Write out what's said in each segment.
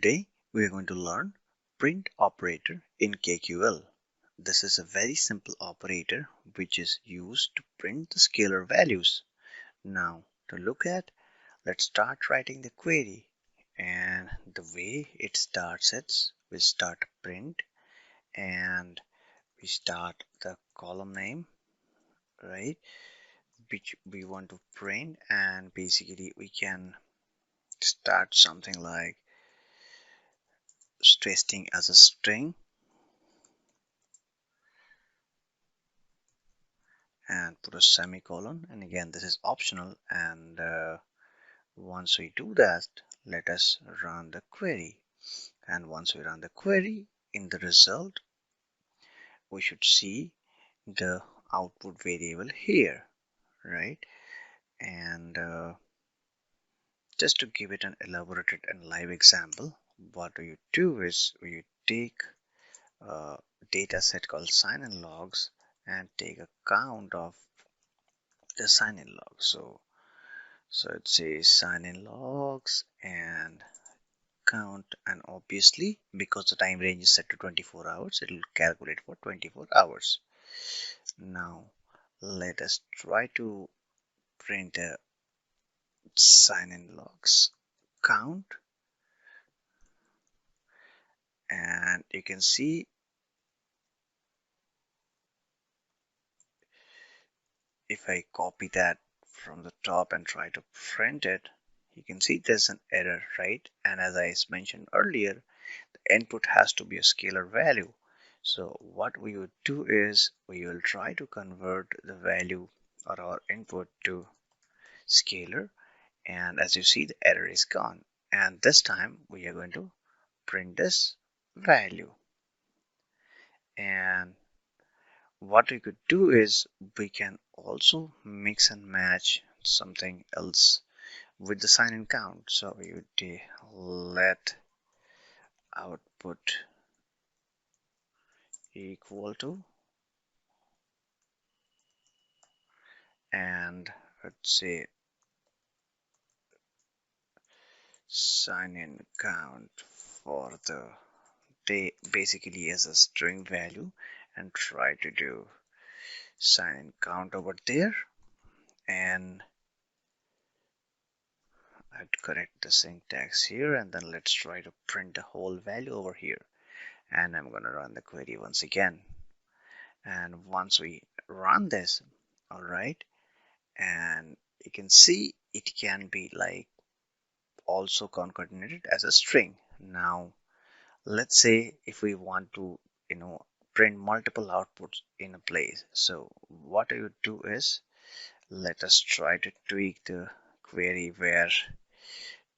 Today we are going to learn print operator in KQL. This is a very simple operator which is used to print the scalar values. Now to look at, let's start writing the query, and the way it starts is we start print and we start the column name, right, which we want to print, and basically we can start something like testing as a string and put a semicolon, and again this is optional, and once we do that, let us run the query. And once we run the query, in the result we should see the output variable here, right? And just to give it an elaborated and live example, what you do is you take a data set called SigninLogs and take a count of the SigninLog. So it says SigninLogs and count, and obviously because the time range is set to 24 hours, it will calculate for 24 hours. Now let us try to print a SigninLogs count, and you can see if I copy that from the top and try to print it, you can see there's an error, right? And as I mentioned earlier, the input has to be a scalar value. So what we would do is we will try to convert the value or our input to scalar, and as you see the error is gone, and this time we are going to print this value. And what we could do is we can also mix and match something else with the SignInCount. So we would let output equal to, and let's say SignInCount for the day, basically as a string value, and try to do SignInCount over there, and I'd correct the syntax here, and then let's try to print the whole value over here. And I'm going to run the query once again, and once we run this, all right, and you can see it can be like also concatenated as a string. Now let's say if we want to print multiple outputs in a place, so what I would do is let us try to tweak the query where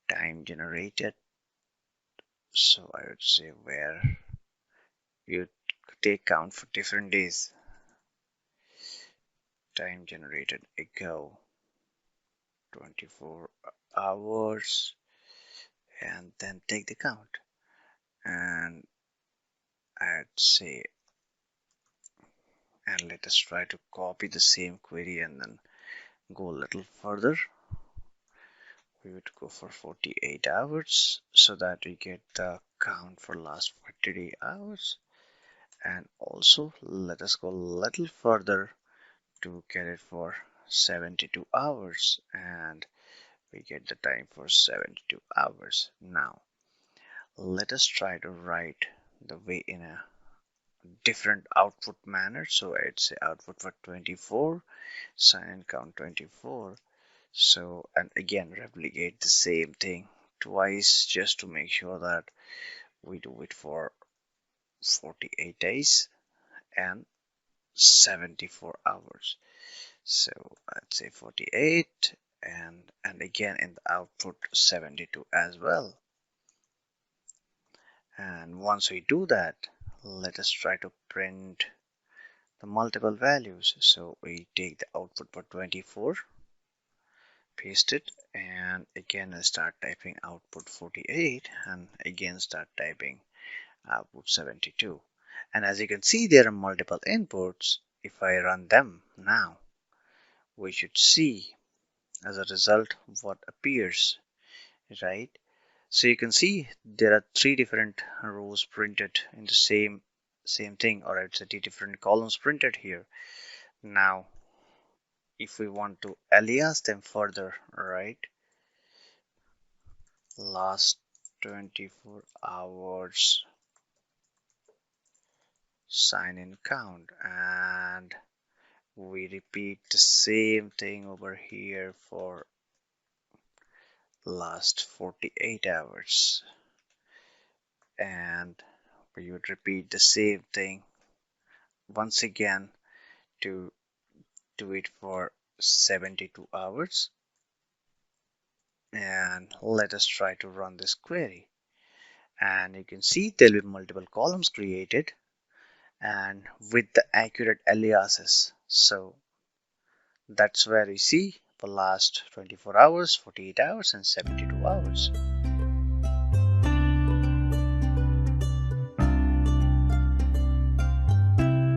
time generated, so I would say where you take count for different days, time generated ago 24 hours, and then take the count. And I'd say, and let us try to copy the same query and then go a little further. We would go for 48 hours so that we get the count for last 48 hours, and also let us go a little further to get it for 72 hours, and we get the time for 72 hours. Now let us try to write the way in a different output manner. So I'd say output for 24, SignInCount 24. So, and again replicate the same thing twice just to make sure that we do it for 48 days and 74 hours. So I'd say 48, and again in the output 72 as well. And once we do that, let us try to print the multiple values. So we take the output for 24, paste it, and again I start typing output 48, and again start typing output 72. And as you can see, there are multiple inputs. If I run them now, we should see as a result what appears, right? So you can see there are three different rows printed in the same thing, or it's three different columns printed here. Now if we want to alias them further, right, last 24 hours sign in count, and we repeat the same thing over here for last 48 hours, and we would repeat the same thing once again to do it for 72 hours. And let us try to run this query, and you can see there'll be multiple columns created and with the accurate aliases. So that's where you see the last 24 hours, 48 hours, and 72 hours.